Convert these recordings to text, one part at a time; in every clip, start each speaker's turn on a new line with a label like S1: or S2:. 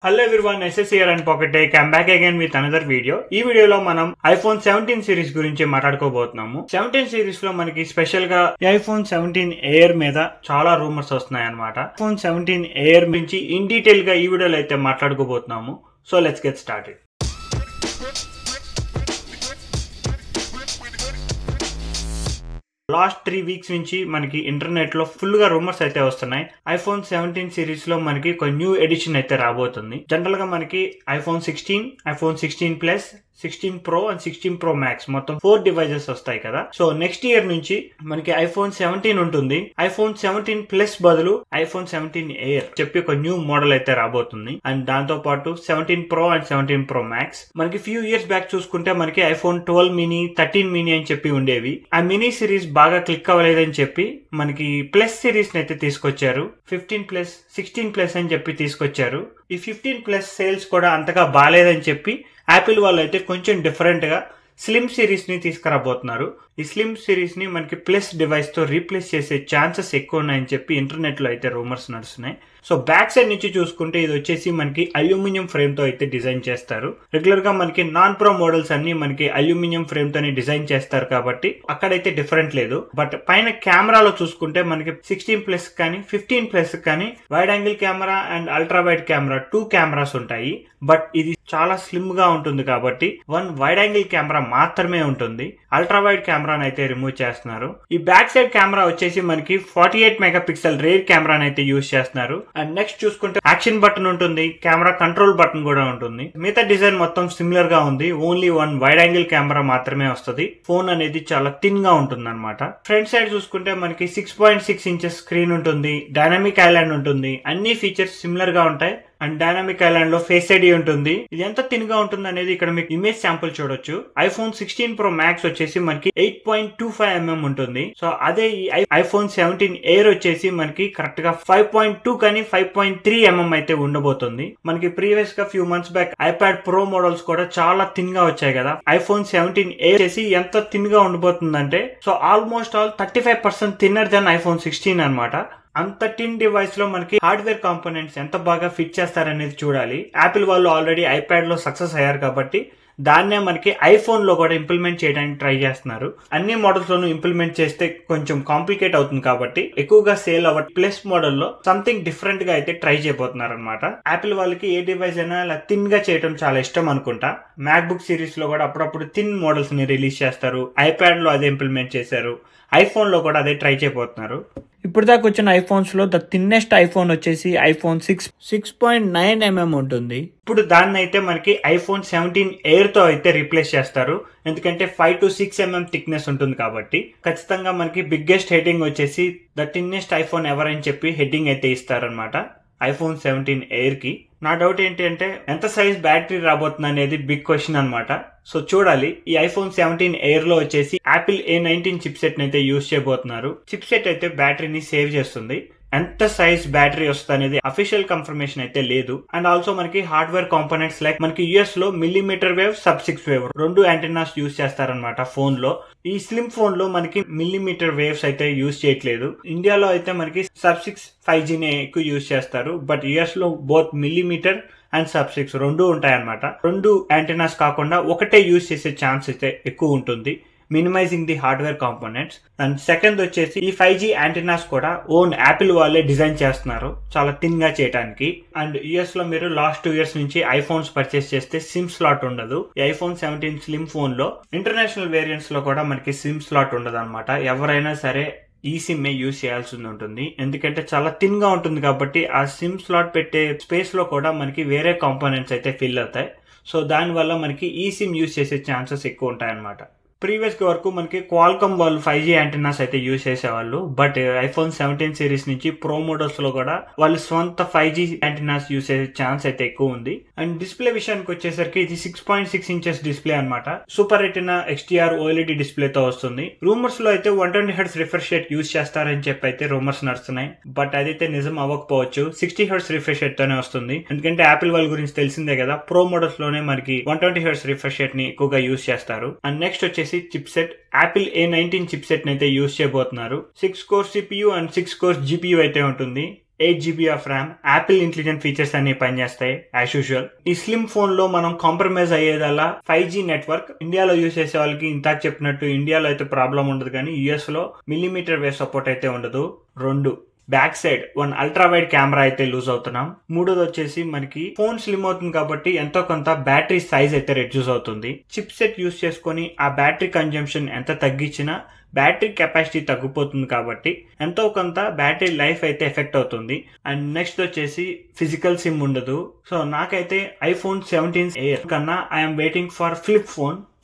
S1: Hello everyone, SS here and Pocket Tech. I'm back again with another video. ఈ వీడియోలో మనం iPhone 17 series గురించి మాట్లాడుకోబోతున్నాము. 17 series లో మనకి స్పెషల్ గా iPhone 17 Air మీద చాలా రూమర్స్ వస్తున్నాయి అన్నమాట. iPhone 17 Air గురించి ఇన్ డీటెయిల్ గా ఈ వీడియోలో అయితే మాట్లాడుకోబోతున్నాము. So let's get started. Last 3 weeks నుంచి మనకి ఇంటర్నెట్ లో ఫుల్ గా రూమర్స్ అయితే వస్తున్నాయి. iPhone 17 సిరీస్ లో మనకి ఒక న్యూ ఎడిషన్ అయితే రాబోతుంది. జనరల్ గా మనకి iPhone 16, iPhone 16 Plus, 16 Pro and 16 Pro Max మొత్తం 4 డివైజెస్ వస్తాయి కదా. సో నెక్స్ట్ ఇయర్ నుంచి మనకి iPhone 17 ఉంటుంది. iPhone 17 Plus బదులు iPhone 17 Air చెప్పి ఒక న్యూ మోడల్ అయితే రాబోతుంది. అండ్ దాంతో పాటు 17 Pro అండ్ 17 Pro Max. మనకి ఫ్యూ ఇయర్స్ బ్యాక్ చూసుకుంటే మనకి iPhone 12 mini, 13 mini అని చెప్పి ఉండేవి. ఆ మినీ సిరీస్ బాగా క్లిక్ అవ్వలేదని చెప్పి మనకి ప్లస్ సిరీస్ అయితే తీసుకొచ్చారు. 15 Plus, 16 Plus అని చెప్పి తీసుకొచ్చారు. ఈ 15 Plus సేల్స్ కూడా అంతగా బాగాలేదని చెప్పి యాపిల్ వాళ్ళు అయితే కొంచెం డిఫరెంట్ గా స్లిమ్ సిరీస్ ని తీసుకురాబోతున్నారు. ఈ స్లిమ్ సిరీస్ ని మనకి ప్లస్ డివైస్ తో రీప్లేస్ చేసే ఛాన్సెస్ ఎక్కువ ఉన్నాయని చెప్పి ఇంటర్నెట్ లో అయితే రూమర్స్ నడుస్తున్నాయి. సో బ్యాక్ సైడ్ నుంచి చూసుకుంటే ఇది వచ్చేసి మనకి అల్యూమినియం ఫ్రేమ్ తో అయితే డిజైన్ చేస్తారు. రెగ్యులర్ గా మనకి నాన్ ప్రో మోడల్స్ అన్ని మనకి అల్యూమినియం ఫ్రేమ్ తోనే డిజైన్ చేస్తారు కాబట్టి అక్కడైతే డిఫరెంట్ లేదు. బట్ పైన కెమెరాలో చూసుకుంటే మనకి 16 Plus కానీ 15 Plus కానీ wide angle camera and ultra wide camera 2 cameras ఉంటాయి. బట్ ఇది చాలా స్లిమ్ గా ఉంటుంది కాబట్టి 1 వైడ్ యాంగిల్ కెమెరా మాత్రమే ఉంటుంది. అల్ట్రా వైడ్ కెమెరాని అయితే రిమూవ్ చేస్తున్నారు. ఈ బ్యాక్ సైడ్ కెమెరా వచ్చేసి మనకి 48 మెగాపిక్సెల్ రేర్ కెమెరాని అయితే యూజ్ చేస్తున్నారు. అండ్ నెక్స్ట్ చూసుకుంటే యాక్షన్ బటన్ ఉంటుంది, కెమెరా కంట్రోల్ బటన్ కూడా ఉంటుంది. మిగతా డిజైన్ మొత్తం సిమిలర్ గా ఉంది. ఓన్లీ 1 వైడ్ యాంగిల్ కెమెరా మాత్రమే వస్తుంది. ఫోన్ అనేది చాలా థిన్ గా ఉంటుంది అనమాట. ఫ్రంట్ సైడ్ చూసుకుంటే మనకి 6.6 ఇంచెస్ స్క్రీన్ ఉంటుంది, డైనామిక్ ఐలాండ్ ఉంటుంది. అన్ని ఫీచర్స్ సిమిలర్ గా ఉంటాయి. అండ్ డైనామిక్ ఐలాండ్ లో ఫేస్ ఐడి ఉంటుంది. ఇది ఎంత థిన్ గా ఉంటుంది అనేది ఇక్కడ మీకు ఇమేజ్ శాంపుల్ చూడొచ్చు. iPhone 16 Pro Max వచ్చేసి మనకి 8.25 mm ఉంటుంది. సో అదే ఈ iPhone 17 Air వచ్చేసి మనకి కరెక్ట్ గా 5.2 కానీ 5.3 mm అయితే ఉండబోతుంది. మనకి ప్రీవియస్ గా few months back iPad Pro models కూడా చాలా థిన్ గా వచ్చాయి కదా. iPhone 17 Air వచ్చేసి ఎంత థిన్ గా ఉండబోతుందంటే so almost all 35% thinner than iPhone 16 అనమాట. అంత టిన్ డివైస్ లో మనకి హార్డ్వేర్ కాంపోనెంట్స్ ఎంత బాగా ఫిట్ చేస్తారనేది చూడాలి. యాపిల్ వాళ్ళు ఆల్రెడీ ఐప్యాడ్ లో సక్సెస్ అయ్యారు కాబట్టి దాన్నే మనకి ఐఫోన్ లో కూడా ఇంప్లిమెంట్ చేయడానికి ట్రై చేస్తున్నారు. అన్ని మోడల్స్ లోనూ ఇంప్లిమెంట్ చేస్తే కొంచెం కాంప్లికేట్ అవుతుంది కాబట్టి ఎక్కువగా సేల్ అవ్వ ప్లస్ మోడల్ లో సంథింగ్ డిఫరెంట్ గా అయితే ట్రై చేయబోతున్నారు అనమాట. యాపిల్ వాళ్ళకి ఏ డివైస్ అయినా ఇలా థిన్ గా చేయడం చాలా ఇష్టం అనుకుంటా. మ్యాక్ బుక్ సిరీస్ లో కూడా అప్పుడప్పుడు థిన్ మోడల్స్ ని రిలీజ్ చేస్తారు. ఐప్యాడ్ లో అదే ఇంప్లిమెంట్ చేశారు. ఐఫోన్ లో కూడా అదే ట్రై చేయబోతున్నారు. ఇప్పుడు దాకా వచ్చిన ఐఫోన్స్ లో ద థిన్నెస్ట్ ఐఫోన్ వచ్చేసి iPhone 6.9 mm ఉంటుంది. ఇప్పుడు దాన్ని అయితే మనకి iPhone 17 Air తో అయితే రీప్లేస్ చేస్తారు. ఎందుకంటే 5 to 6 mm థిక్నెస్ ఉంటుంది కాబట్టి ఖచ్చితంగా మనకి బిగ్గెస్ట్ హెడ్డింగ్ వచ్చేసి ద థిన్నెస్ట్ ఐఫోన్ ఎవర్ అని చెప్పి హెడ్డింగ్ అయితే ఇస్తారనమాట iPhone 17 Air కి. నా డౌట్ ఏంటి అంటే ఎంత సైజ్ బ్యాటరీ రాబోతుంది అనేది బిగ్ క్వశ్చన్ అనమాట. సో చూడాలి. ఈ iPhone 17 Air లో వచ్చేసి Apple A19 చిప్ సెట్ అయితే యూజ్ చేయబోతున్నారు. చిప్ సెట్ అయితే బ్యాటరీని సేవ్ చేస్తుంది. ఎంత సైజ్ బ్యాటరీ వస్తుంది అనేది అఫీషియల్ కన్ఫర్మేషన్ అయితే లేదు. అండ్ ఆల్సో మనకి హార్డ్వేర్ కాంపోనెంట్స్ లైక్ మనకి యుఎస్ లో millimetre wave, sub-6 wave 2 antennas use చేస్తారనమాట ఫోన్ లో. ఈ స్లిమ్ ఫోన్ లో మనకి మిల్లీమీటర్ వేవ్స్ అయితే యూజ్ చేయట్లేదు. ఇండియాలో అయితే మనకి sub-6 5G నే ఎక్కువ యూజ్ చేస్తారు. బట్ యుఎస్ లో బోత్ మిల్లీమీటర్ అండ్ sub-6 రెండు ఉంటాయన్నమాట. 2 యాంటెనాస్ కాకుండా ఒకటే యూజ్ చేసే ఛాన్స్ అయితే ఎక్కువ ఉంటుంది, minimising the hardware components. And second వచ్చేసి ఈ 5G యాంటెనాస్ కూడా ఓన్ యాపిల్ వాళ్ళే డిజైన్ చేస్తున్నారు చాలా థిన్ గా చేయడానికి. అండ్ యుఎస్ లో మీరు లాస్ట్ 2 years నుంచి ఐఫోన్స్ పర్చేస్ చేస్తే సిమ్ స్లాట్ ఉండదు. ఈ iPhone 17 స్లిమ్ ఫోన్ లో ఇంటర్నేషనల్ వేరియంట్స్ లో కూడా మనకి సిమ్ స్లాట్ ఉండదు అనమాట. ఎవరైనా సరే ఈ సిమ్ యూజ్ చేయాల్సి ఉంటుంది. ఎందుకంటే చాలా థిన్ గా ఉంటుంది కాబట్టి ఆ సిమ్ స్లాట్ పెట్టే స్పేస్ లో కూడా మనకి వేరే కాంపోనెంట్స్ అయితే ఫిల్ అవుతాయి. సో దాని వల్ల మనకి ఈ సిమ్ యూజ్ చేసే ఛాన్సెస్ ఎక్కువ ఉంటాయి అనమాట. ప్రీవియస్ వరకు మనకి క్వాల్కమ్ వాళ్ళు 5G యాంటెనాస్ అయితే యూజ్ చేసేవాళ్ళు. బట్ iPhone 17 సిరీస్ నుంచి ప్రో మోడల్స్ లో కూడా వాళ్ళు స్వంత 5G యాంటెనాస్ యూజ్ చేసే ఛాన్స్ అయితే ఎక్కువ ఉంది. అండ్ డిస్ప్లే విషయానికి వచ్చేసరికి ఇది 6.6 ఇంచెస్ డిస్ప్లే అనమాట. Super retina XDR OLED display తో వస్తుంది. రూమర్స్ లో అయితే 120Hz రిఫ్రెష్ రేట్ యూజ్ చేస్తారని చెప్పి అయితే రూమర్స్ నడుస్తున్నాయి. బట్ అదైతే నిజం అవ్వకపోవచ్చు. 60Hz రిఫ్రెష్ రేట్ తోనే వస్తుంది. ఎందుకంటే యాపిల్ వాళ్ళ గురించి తెలిసిందే కదా, ప్రో మోడల్స్ లోనే మనకి 120Hz రిఫ్రెష్ రేట్ ని ఎక్కువగా యూజ్ చేస్తారు. అండ్ నెక్స్ట్ వచ్చేసి chip set Apple A19 chip set అయితే యూజ్ చేయబోతున్నారు. 6 core CPU and 6 core GPU అయితే ఉంటుంది. 8GB of RAM, Apple intelligent features అన్ని పనిచేస్తాయి యాజ్ యూజువల్. ఈ స్లిమ్ ఫోన్ లో మనం కాంప్రమైజ్ అయ్యేదల్లా 5G నెట్వర్క్. ఇండియాలో యూజ్ చేసే వాళ్ళకి ఇంతాక చెప్పినట్టు ఇండియాలో అయితే ప్రాబ్లం ఉండదు, కానీ యుఎస్ లో మిల్లీమీటర్ వేవ్ సపోర్ట్ అయితే ఉండదు. 2 back side 1 ultra wide camera అయితే లూజ్ అవుతున్నాం. 3వది వచ్చేసి మనకి ఫోన్ స్లిమ్ అవుతుంది కాబట్టి ఎంతో కొంత బ్యాటరీ సైజ్ అయితే రెడ్యూస్ అవుతుంది. చిప్ సెట్ యూస్ చేసుకుని ఆ బ్యాటరీ కన్జంప్షన్ ఎంత తగ్గించినా బ్యాటరీ కెపాసిటీ తగ్గిపోతుంది కాబట్టి ఎంతో కొంత బ్యాటరీ లైఫ్ అయితే ఎఫెక్ట్ అవుతుంది. అండ్ నెక్స్ట్ వచ్చేసి ఫిజికల్ సిమ్ ఉండదు. సో నాకైతే iPhone 17 Air కన్నా I'm waiting for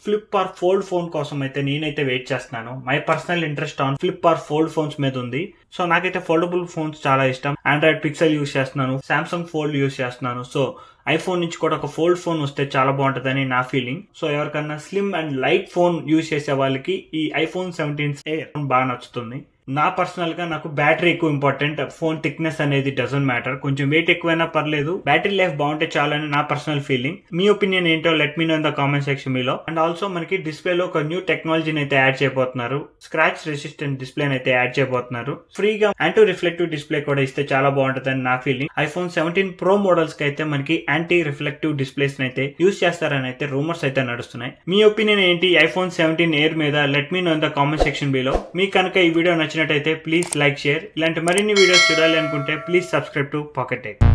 S1: flip or fold phone కోసం అయితే నేనైతే వెయిట్ చేస్తున్నాను. My personal interest on flip or fold phones మీద ఉంది. సో నాకైతే ఫోల్డబుల్ ఫోన్స్ చాలా ఇష్టం. ఆండ్రాయిడ్ పిక్సెల్ యూస్ చేస్తున్నాను, సామ్సంగ్ ఫోల్డ్ యూస్ చేస్తున్నాను. సో ఐఫోన్ నుంచి కూడా ఒక ఫోల్డ్ ఫోన్ వస్తే చాలా బాగుంటుందని నా ఫీలింగ్. సో ఎవరికన్నా slim and light phone use చేసే వాళ్ళకి ఈ iPhone 17 Air బాగా నచ్చుతుంది. నా పర్సనల్ గా నాకు బ్యాటరీ ఎక్కువ ఇంపార్టెంట్. ఫోన్ థిక్నెస్ అనేది డజంట్ మ్యాటర్, కొంచెం వెయిట్ ఎక్కువైనా పర్లేదు, బ్యాటరీ లైఫ్ బాగుంటే చాలని నా పర్సనల్ ఫీలింగ్. మీ ఒపీనియన్ ఏంటో let me know in the comment section మీలో. అండ్ ఆల్సో మనకి డిస్ప్లేలో ఒక న్యూ టెక్నాలజీని అయితే యాడ్ చేయబోతున్నారు. స్క్రాచ్ రెసిస్టెంట్ డిస్ప్లే అయితే యాడ్ చేయబోతున్నారు. ఫ్రీగా యాంటీ రిఫ్లెక్టివ్ డిస్ప్లే కూడా ఇస్తే చాలా బాగుంటుందని నా ఫీలింగ్. iPhone 17 Pro మోడల్స్ కి అయితే మనకి యాంటీ రిఫ్లెక్టివ్ డిస్ప్లేస్ అయితే యూస్ చేస్తారని అయితే రూమర్స్ అయితే నడుస్తున్నాయి. మీ ఒపీనియన్ ఏంటి iPhone 17 Air మీద? Let me know in the comment section below. మీకు కనుక ఈ వీడియో నచ్చినట్టయితే ప్లీజ్ లైక్, షేర్. ఇలాంటి మరిన్ని వీడియోస్ చూడాలి అనుకుంటే please subscribe to pocket tech.